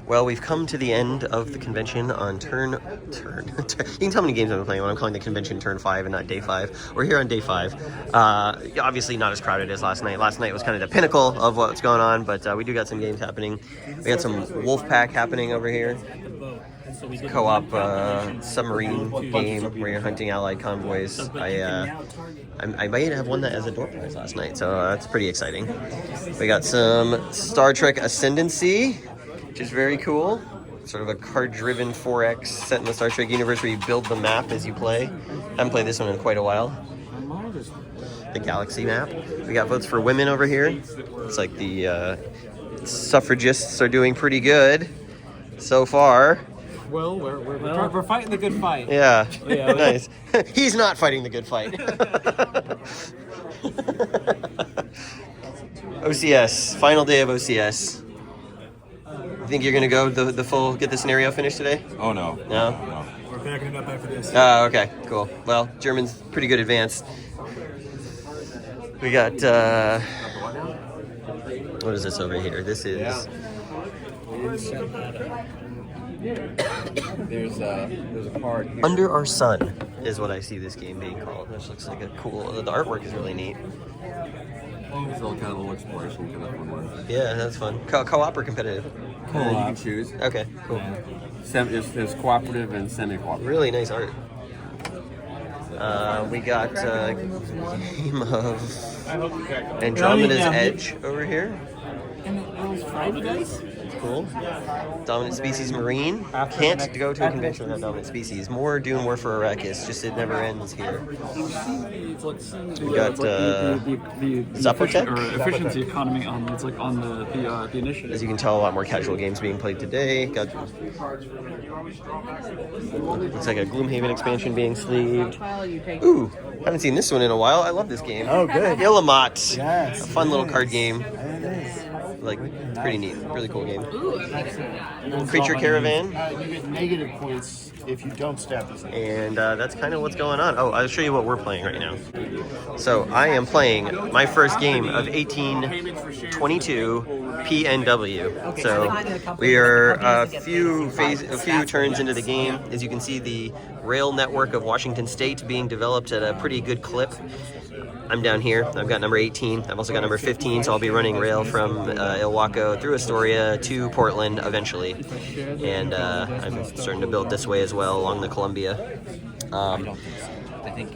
Well, we've come to the end of the convention on turn. You can tell how many games I've been playing when I'm calling the convention turn 5 and not day 5. We're here on day 5. Obviously not as crowded as last night. Last night was kind of the pinnacle of what's going on, but we do got some games happening. We got some Wolf Pack happening over here. Co-op submarine game where you're hunting allied convoys. I might have won that as a door prize last night, so that's pretty exciting. We got some Star Trek Ascendancy, which is very cool. Sort of a card-driven 4X set in the Star Trek universe where you build the map as you play. Haven't played this one in quite a while. The Galaxy map. We got votes for women over here. It's like the suffragists are doing pretty good so far. Well, we're fighting the good fight. Yeah, nice. He's not fighting the good fight. OCS, final day of OCS. You think you're going to go the full, get the scenario finished today? Oh, no. No? No. We're backing it up after this. Oh, okay, cool. Well, German's pretty good advance. We got, what is this over here? This is... There's a card here. Under Our Sun is what I see this game being called. This looks like a cool... The artwork is really neat. It's all kind of a little exploration kind of fun one. Yeah, that's fun. Co-op or competitive? You can choose. Okay, cool. There's cooperative and semi-cooperative. Really nice art. We got a game of Andromeda's Edge over here. Cool. Dominant Species Marine. Can't go to a convention without Dominant Species. More Dune, more for Arrakis. Just it never ends here. We got Zapotec. Or efficiency economy on it's like on the initiative. As you can tell, a lot more casual games being played today. Got looks like a Gloomhaven expansion being sleeved. Ooh, haven't seen this one in a while. I love this game. Oh, good. Illimat. Yes. A fun little card game. It Like, pretty neat. Really cool game. is. Creature Caravan. You get negative points if you don't stab this. And that's kind of what's going on. Oh, I'll show you what we're playing right now. So I am playing my first game of 1822 PNW. So we are a few turns into the game. As you can see, the rail network of Washington State being developed at a pretty good clip. I'm down here. I've got number 18. I've also got number 15, so I'll be running rail from Ilwaco through Astoria to Portland eventually. And I'm starting to build this way as well along the Columbia.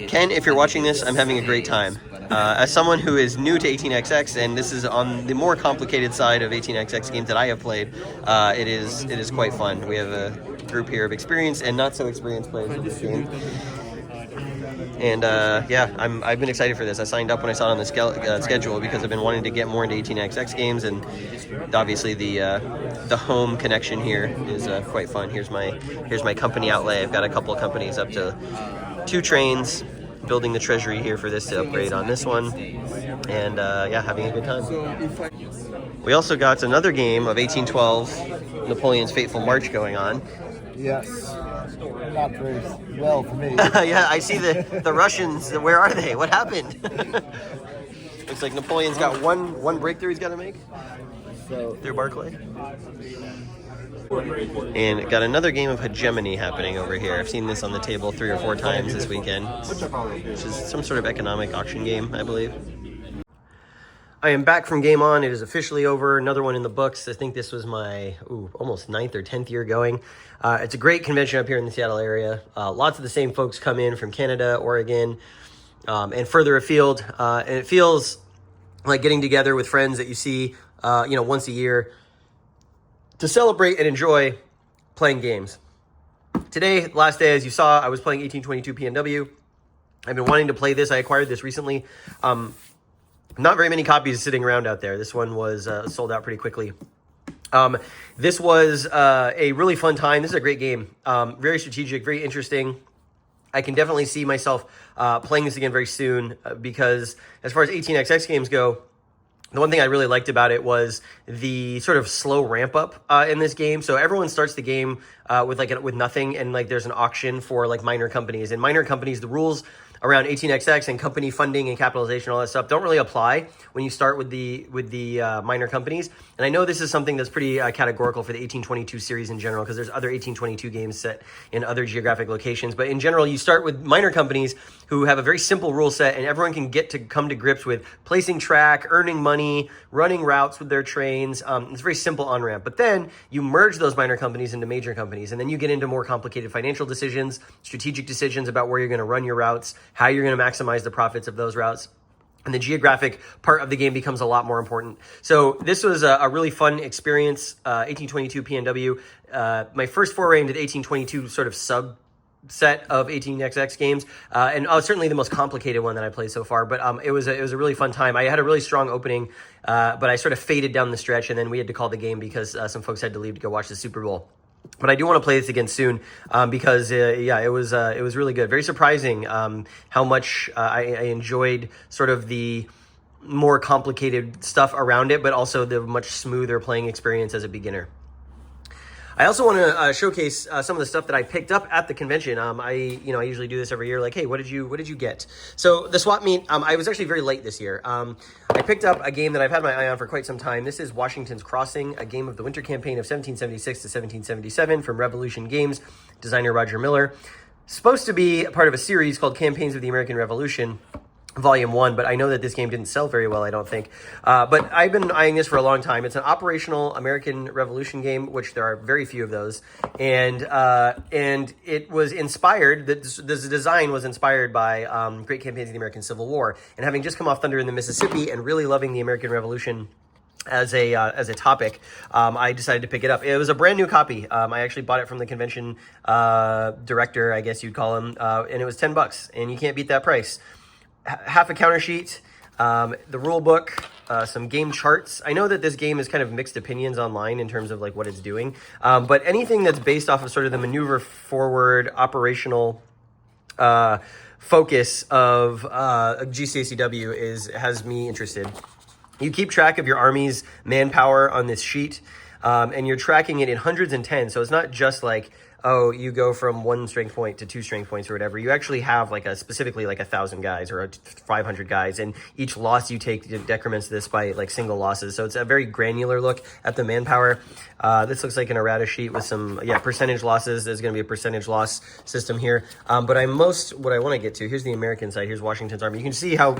Ken, if you're watching this, I'm having a great time. As someone who is new to 18XX, and this is on the more complicated side of 18XX games that I have played, it is quite fun. We have a group here of experienced and not so experienced players of this game. And yeah, I've been excited for this. I signed up when I saw it on the schedule because I've been wanting to get more into 18XX games, and obviously the home connection here is quite fun. Here's my company outlay. I've got a couple of companies up to 2 trains, building the treasury here for this to upgrade on this one, and yeah, having a good time. We also got another game of 1812, Napoleon's Fateful March going on. Yes. Not very well for me. Yeah, I see the Russians. Where are they? What happened? Looks like Napoleon's got one breakthrough he's got to make through Barclay. And got another game of hegemony happening over here. I've seen this on the table 3 or 4 times this weekend, which is some sort of economic auction game, I believe. I am back from GameOn. It is officially over. Another one in the books. I think this was my almost 9th or 10th year going. It's a great convention up here in the Seattle area. Lots of the same folks come in from Canada, Oregon, and further afield. And it feels like getting together with friends that you see, once a year to celebrate and enjoy playing games. Today, last day, as you saw, I was playing 1822 PNW. I've been wanting to play this. I acquired this recently. Not very many copies sitting around out there. This one was sold out pretty quickly. This was a really fun time. This is a great game. Very strategic, very interesting. I can definitely see myself playing this again very soon because as far as 18XX games go, the one thing I really liked about it was the sort of slow ramp up in this game. So everyone starts the game with nothing, and like there's an auction for like minor companies. And minor companies, the rules around 18xx and company funding and capitalization, all that stuff, don't really apply when you start with the minor companies. And I know this is something that's pretty categorical for the 1822 series in general, because there's other 1822 games set in other geographic locations. But in general, you start with minor companies who have a very simple rule set, and everyone can get to come to grips with placing track, earning money, running routes with their trains. It's a very simple on-ramp. But then you merge those minor companies into major companies, and then you get into more complicated financial decisions, strategic decisions about where you're going to run your routes, how you're going to maximize the profits of those routes. And the geographic part of the game becomes a lot more important. So this was a really fun experience, 1822 PNW. My first foray into the 1822 sort of subset of 18xx games, and certainly the most complicated one that I played so far. But it was a really fun time. I had a really strong opening, but I sort of faded down the stretch, and then we had to call the game because some folks had to leave to go watch the Super Bowl. But I do want to play this again soon because, it was really good. Very surprising how much I enjoyed sort of the more complicated stuff around it, but also the much smoother playing experience as a beginner. I also want to showcase some of the stuff that I picked up at the convention. I usually do this every year. Like, hey, what did you get? So the swap meet, I was actually very late this year. I picked up a game that I've had my eye on for quite some time. This is Washington's Crossing, a game of the winter campaign of 1776 to 1777 from Revolution Games, designer Roger Miller. Supposed to be part of a series called Campaigns of the American Revolution, Volume 1, but I know that this game didn't sell very well, I don't think. But I've been eyeing this for a long time. It's an operational American Revolution game, which there are very few of those. And it was inspired, the design was inspired by Great Campaigns of the American Civil War. And having just come off Thunder in the Mississippi and really loving the American Revolution as a topic, I decided to pick it up. It was a brand new copy. I actually bought it from the convention director, I guess you'd call him, and it was $10, and you can't beat that price. Half a counter sheet, the rule book, some game charts. I know that this game is kind of mixed opinions online in terms of like what it's doing, but anything that's based off of sort of the maneuver forward operational focus of GCACW has me interested. You keep track of your army's manpower on this sheet, and you're tracking it in hundreds and tens. So it's not just like, oh, you go from 1 strength point to 2 strength points or whatever. You actually have specifically 1,000 guys or 500 guys, and each loss you take decrements this by single losses. So it's a very granular look at the manpower. This looks like an errata sheet with some percentage losses. There's going to be a percentage loss system here. But what I want to get to, here's the American side. Here's Washington's army. You can see how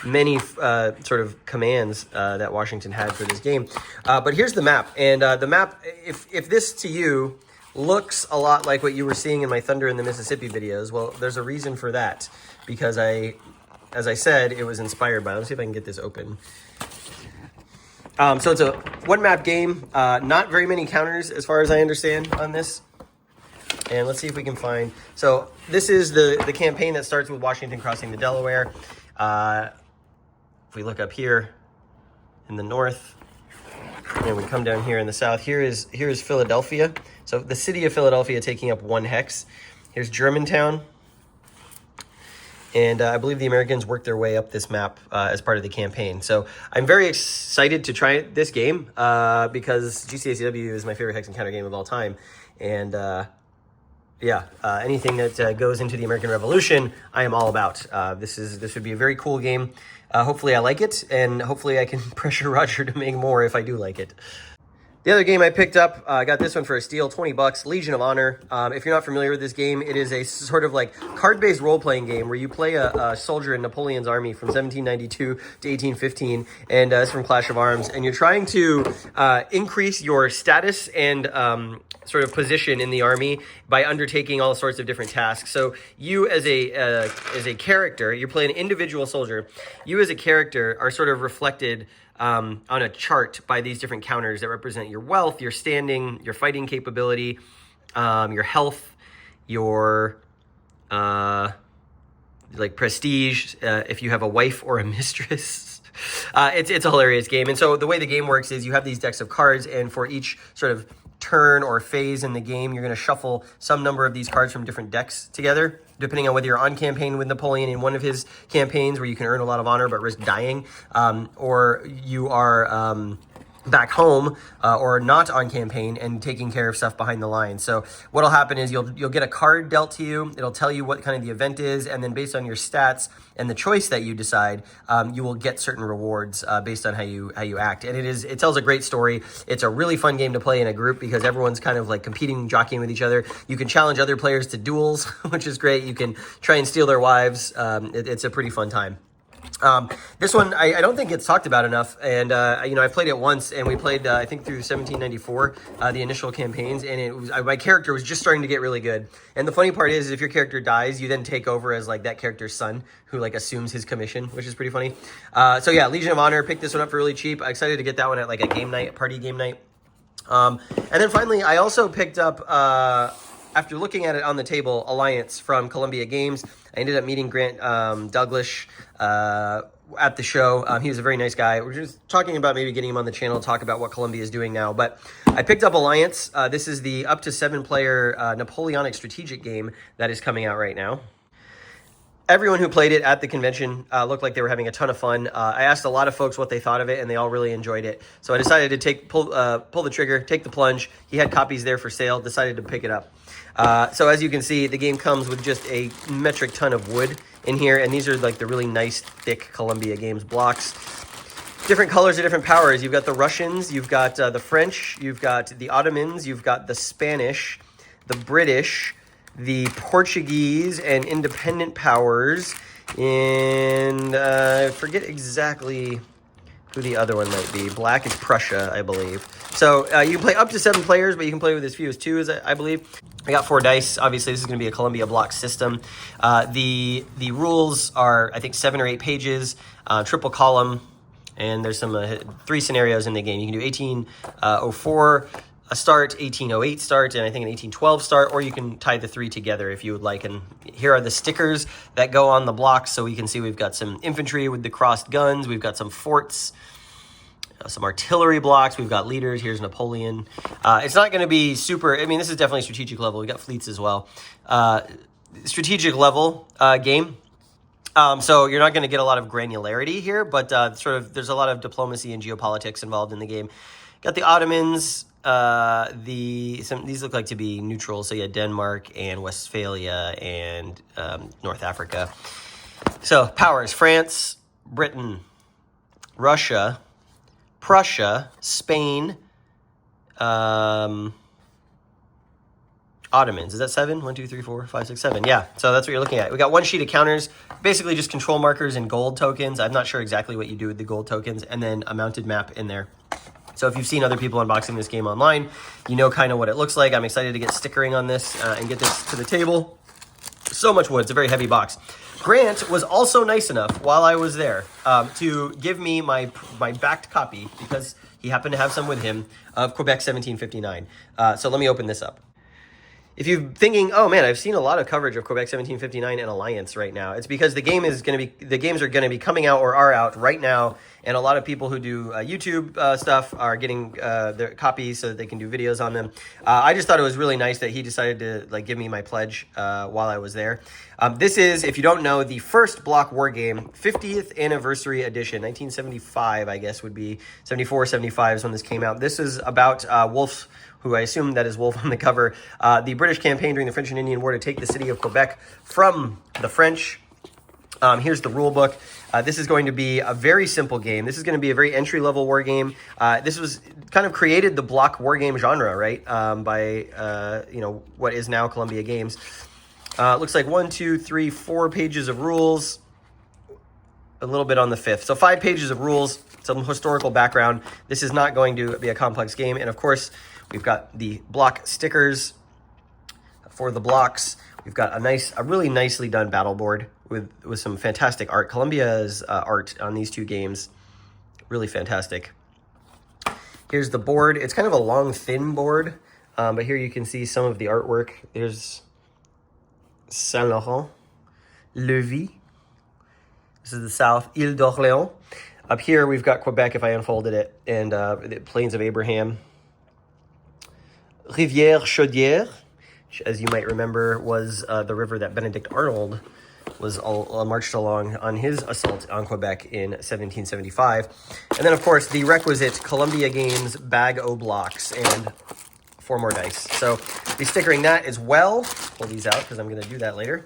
many sort of commands that Washington had for this game. But here's the map. And the map, if this to you looks a lot like what you were seeing in my Thunder in the Mississippi videos, well, there's a reason for that. Because as I said, it was inspired by, let's see if I can get this open. So it's a one-map game. Not very many counters as far as I understand on this. And let's see if we can find... So this is the campaign that starts with Washington crossing the Delaware. If we look up here in the north, and we come down here in the south, here is Philadelphia. So the city of Philadelphia taking up 1 hex. Here's Germantown. And I believe the Americans worked their way up this map as part of the campaign. So I'm very excited to try this game because GCACW is my favorite hex and counter game of all time. And anything that goes into the American Revolution, I am all about. This would be a very cool game. Hopefully I like it, and hopefully I can pressure Roger to make more if I do like it. The other game I picked up, I got this one for a steal, $20, Legion of Honor. If you're not familiar with this game, it is a sort of card-based role-playing game where you play a soldier in Napoleon's army from 1792 to 1815, and it's from Clash of Arms, and you're trying to increase your status and sort of position in the army by undertaking all sorts of different tasks. So you as a character, you play an individual soldier, you as a character are sort of reflected on a chart by these different counters that represent your wealth, your standing, your fighting capability, your health, your prestige, if you have a wife or a mistress. It's a hilarious game. And so the way the game works is you have these decks of cards, and for each sort of turn or phase in the game, you're going to shuffle some number of these cards from different decks together, depending on whether you're on campaign with Napoleon in one of his campaigns where you can earn a lot of honor but risk dying, or you are back home or not on campaign and taking care of stuff behind the lines. So what'll happen is you'll get a card dealt to you. It'll tell you what kind of the event is, and then based on your stats and the choice that you decide, you will get certain rewards based on how you act. And it tells a great story. It's a really fun game to play in a group because everyone's kind of like competing, jockeying with each other. You can challenge other players to duels, which is great. You can try and steal their wives. It's a pretty fun time. This one, I don't think it's talked about enough, and I played it once, and we played I think through 1794, the initial campaigns, and my character was just starting to get really good. And the funny part is, if your character dies, you then take over as like that character's son, who like assumes his commission, which is pretty funny. So yeah, Legion of Honor, picked this one up for really cheap. I'm excited to get that one at like a game night, party game night. And then finally, I also picked up, after looking at it on the table, Alliance from Columbia Games. I ended up meeting Grant Douglas at the show. He was a very nice guy. We're just talking about maybe getting him on the channel to talk about what Columbia is doing now. But I picked up Alliance. This is the up to 7-player Napoleonic strategic game that is coming out right now. Everyone who played it at the convention looked like they were having a ton of fun. I asked a lot of folks what they thought of it, and they all really enjoyed it. So I decided to pull the trigger, take the plunge. He had copies there for sale, decided to pick it up. So as you can see, the game comes with just a metric ton of wood in here, and these are like the really nice, thick Columbia Games blocks. Different colors or different powers. You've got the Russians, you've got the French, you've got the Ottomans, you've got the Spanish, the British, the Portuguese, and independent powers, and I forget exactly who the other one might be. Black is Prussia, I believe. So you can play up to 7 players, but you can play with as few as 2, I believe. I got 4 dice. Obviously, this is going to be a Columbia block system. The rules are, I think, 7 or 8 pages, triple column, and there's some 3 scenarios in the game. You can do 1804 a start, 1808 start, and I think an 1812 start, or you can tie the 3 together if you would like. And here are the stickers that go on the blocks, so we can see we've got some infantry with the crossed guns, we've got some forts, some artillery blocks, we've got leaders. Here's Napoleon. It's not going to be super, I mean, this is definitely strategic level. We got fleets as well. Strategic level game. So you're not going to get a lot of granularity here, but there's a lot of diplomacy and geopolitics involved in the game. Got the Ottomans. These look like to be neutral. So yeah, Denmark and Westphalia and North Africa. So powers: France, Britain, Russia, Prussia, Spain, Ottomans. Is that 7? 1, 2, 3, 4, 5, 6, 7. Yeah, so that's what you're looking at. We got 1 sheet of counters, basically just control markers and gold tokens. I'm not sure exactly what you do with the gold tokens, and then a mounted map in there. So if you've seen other people unboxing this game online, you know kind of what it looks like. I'm excited to get stickering on this and get this to the table. So much wood. It's a very heavy box. Grant was also nice enough while I was there to give me my backed copy, because he happened to have some with him, of Quebec 1759. So let me open this up. If you're thinking, oh man, I've seen a lot of coverage of Quebec 1759 and Alliance right now, it's because the games are going to be coming out or are out right now, and a lot of people who do YouTube stuff are getting their copies so that they can do videos on them. I just thought it was really nice that he decided to give me my pledge while I was there. This is, if you don't know, the first block war game, 50th anniversary edition, 1975, I guess would be 74, 75 is when this came out. This is about Wolfe's, who I assume that is Wolfe on the cover, the British campaign during the French and Indian War to take the city of Quebec from the French. Here's the rule book. This is going to be a very simple game. This is going to be a very entry-level war game. This was kind of created the block war game genre, right? By what is now Columbia Games. Looks like 1, 2, 3, 4 pages of rules. A little bit on the 5th. So 5 pages of rules, some historical background. This is not going to be a complex game. And of course, we've got the block stickers for the blocks. We've got a really nicely done battle board with some fantastic art. Columbia's art on these 2 games, really fantastic. Here's the board. It's kind of a long, thin board, but here you can see some of the artwork. There's Saint Laurent, Lévis. This is the south, Ile d'Orléans. Up here, we've got Quebec, if I unfolded it, and the Plains of Abraham. Rivière Chaudière, which, as you might remember, was the river that Benedict Arnold was marched along on his assault on Quebec in 1775. And then, of course, the requisite Columbia Games bag o' blocks and 4 more dice. So be stickering that as well. Pull these out because I'm going to do that later.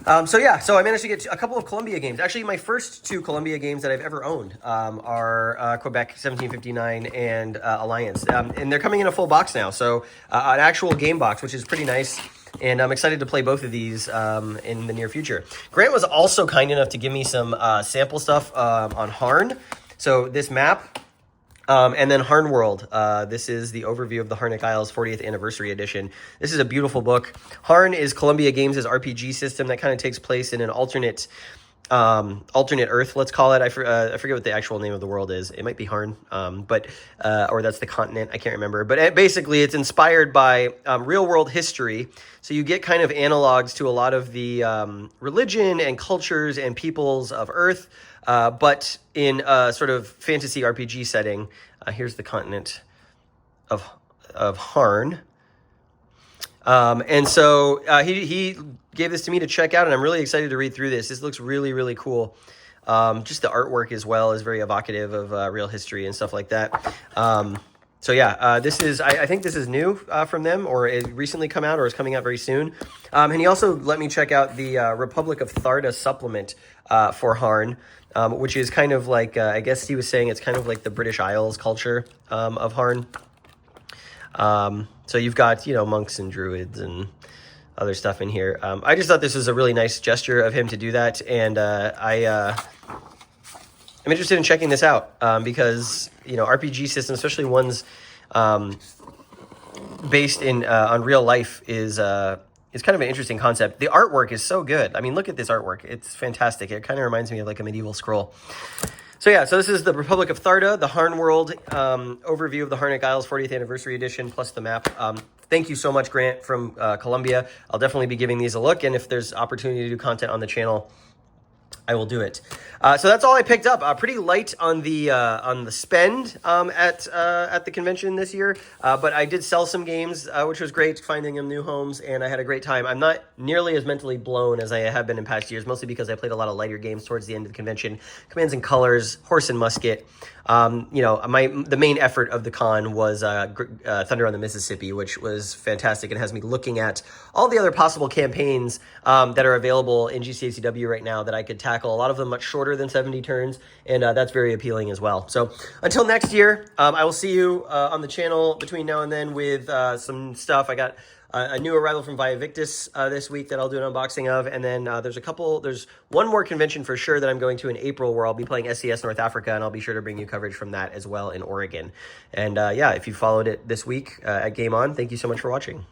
So I managed to get a couple of Columbia games. Actually, my first 2 Columbia games that I've ever owned are Quebec 1759 and Alliance. And they're coming in a full box now. So an actual game box, which is pretty nice. And I'm excited to play both of these in the near future. Grant was also kind enough to give me some sample stuff on Harn. So this map, and then Harn World. This is the overview of the Harnick Isles 40th Anniversary Edition. This is a beautiful book. Harn is Columbia Games' RPG system that kind of takes place in an alternate Earth, let's call it. I forget what the actual name of the world is. It might be Harn, or that's the continent. I can't remember. But basically, it's inspired by real-world history. So you get kind of analogs to a lot of the religion and cultures and peoples of Earth, but in a sort of fantasy RPG setting. Here's the continent of Harn. And so he gave this to me to check out, and I'm really excited to read through this. This looks really, really cool. Just the artwork as well is very evocative of real history and stuff like that. This is, I think this is new from them, or it recently come out, or is coming out very soon. And he also let me check out the Republic of Tharda supplement for Harn, which is kind of like, I guess he was saying it's kind of like the British Isles culture of Harn. So you've got, monks and druids and other stuff in here. I just thought this was a really nice gesture of him to do that. And I'm interested in checking this out because, RPG systems, especially ones based on real life, is kind of an interesting concept. The artwork is so good. I mean, look at this artwork. It's fantastic. It kind of reminds me of like a medieval scroll. So this is the Republic of Tharda, the Harn World overview of the Harnick Isles 40th Anniversary Edition, plus the map. Thank you so much, Grant, from Columbia. I'll definitely be giving these a look, and if there's opportunity to do content on the channel, I will do it. So that's all I picked up. Pretty light on the spend at the convention this year, but I did sell some games, which was great, finding them new homes, and I had a great time. I'm not nearly as mentally blown as I have been in past years, mostly because I played a lot of lighter games towards the end of the convention. Commands and Colors, Horse and Musket. The main effort of the con was Thunder on the Mississippi, which was fantastic and has me looking at all the other possible campaigns that are available in GCACW right now that I could tackle. A lot of them much shorter than 70 turns, and that's very appealing as well. So until next year, I will see you on the channel between now and then with some stuff. I got a new arrival from Via Victus this week that I'll do an unboxing of. And then there's one more convention for sure that I'm going to in April where I'll be playing SCS North Africa, and I'll be sure to bring you coverage from that as well in Oregon. And if you followed it this week at GameOn, thank you so much for watching.